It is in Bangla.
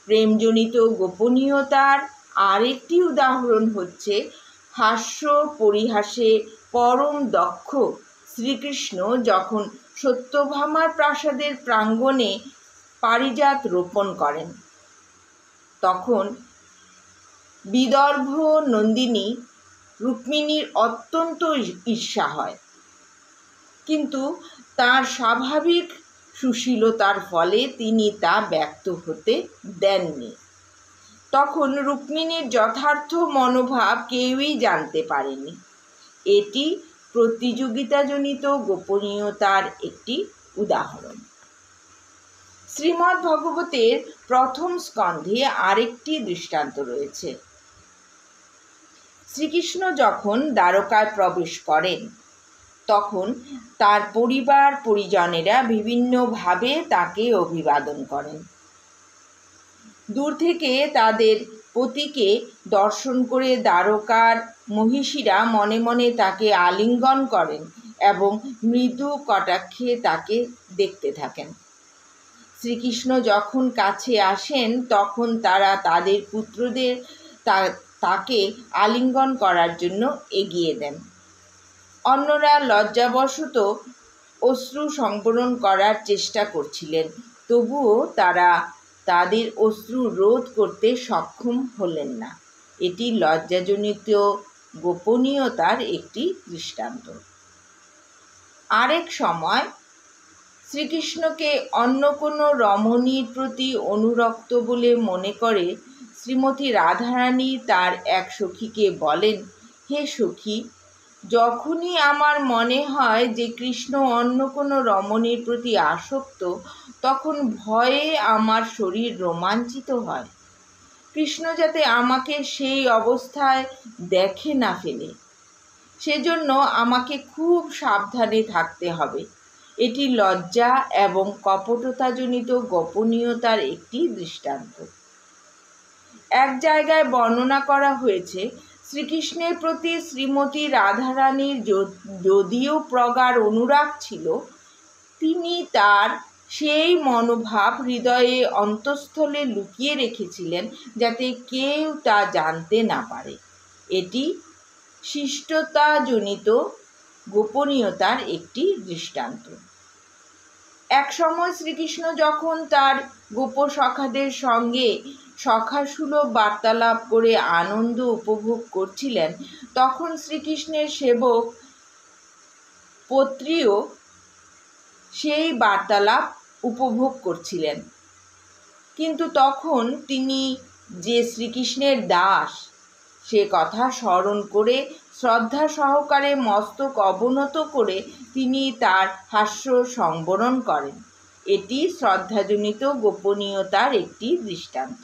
প্রেমজনিত গোপনীয়তার আরেকটি উদাহরণ হচ্ছে হাস্য পরিহাসে পরম দক্ষ শ্রীকৃষ্ণ যখন সত্যভামার প্রাসাদের প্রাঙ্গণে পারিজাত রোপণ করেন। তখন বিদর্ভ নন্দিনী রুক্মিণীর অত্যন্ত ঈর্ষা হয়, কিন্তু তার স্বাভাবিক সুশীলতার ফলে তিনি তা ব্যক্ত হতে দেননি। তখন রুক্মিণীর যথার্থ মনোভাব কেউই জানতে পারেনি। এটি প্রতিযোগিতাজনিত গোপনীয়তার একটি উদাহরণ। শ্রীমদ্ ভগবতের প্রথম স্কন্ধে আরেকটি দৃষ্টান্ত রয়েছে। শ্রীকৃষ্ণ যখন দ্বারকায় প্রবেশ করেন তখন তার পরিবার পরিজনেরা বিভিন্নভাবে তাকে অভিবাদন করেন। দূর থেকে তাদের পতিকে দর্শন করে দ্বারকার মহিষীরা মনে মনে তাকে আলিঙ্গন করেন এবং মৃদু কটাক্ষে তাকে দেখতে থাকেন। শ্রীকৃষ্ণ যখন কাছে আসেন তখন তারা তাদের পুত্রদের তাকে আলিঙ্গন করার জন্য এগিয়ে দেন। অন্যরা লজ্জাবশত অশ্রু সংবরণ করার চেষ্টা করছিলেন, তবুও তারা তাদের অশ্রু রোধ করতে সক্ষম হলেন না। এটি লজ্জাজনিত গোপনীয়তার একটি দৃষ্টান্ত। আরেক সময় শ্রীকৃষ্ণকে অন্য কোনো রমণীর প্রতি অনুরক্ত বলে মনে করে শ্রীমতী রাধারানী তার এক সখীকে বলেন, হে সখী, যখনই আমার মনে হয় যে কৃষ্ণ অন্য কোনো রমণীর প্রতি আসক্ত, তখন ভয়ে আমার শরীর রোমাঞ্চিত হয়। কৃষ্ণ যাতে আমাকে সেই অবস্থায় দেখে না ফেলে, সেজন্য আমাকে খুব সাবধানে থাকতে হবে। এটি লজ্জা এবং কপটতাজনিত গোপনীয়তার একটি দৃষ্টান্ত। এক জায়গায় বর্ণনা করা হয়েছে, শ্রীকৃষ্ণের প্রতি শ্রীমতী রাধারানীর যদিও প্রগাঢ় অনুরাগ ছিল, তিনি তার সেই মনোভাব হৃদয়ে অন্তঃস্থলে লুকিয়ে রেখেছিলেন যাতে কেউ তা জানতে না পারে। এটি শিষ্টতাজনিত গোপনীয়তার একটি দৃষ্টান্ত। এক সময় শ্রীকৃষ্ণ যখন তার গোপসখাদের সঙ্গে সখাসুলভ বার্তালাপ করে আনন্দ উপভোগ করছিলেন, তখন শ্রীকৃষ্ণের সেবক পত্রীও সেই বার্তালাপ উপভোগ করছিলেন। কিন্তু তখন তিনি যে শ্রীকৃষ্ণের দাস সে কথা স্মরণ করে শ্রদ্ধা সহকারে মস্তক অবনত করে তিনি তার হাস্য সংবরণ করেন। এটি শ্রদ্ধাজনিত গোপনীয়তার একটি দৃষ্টান্ত।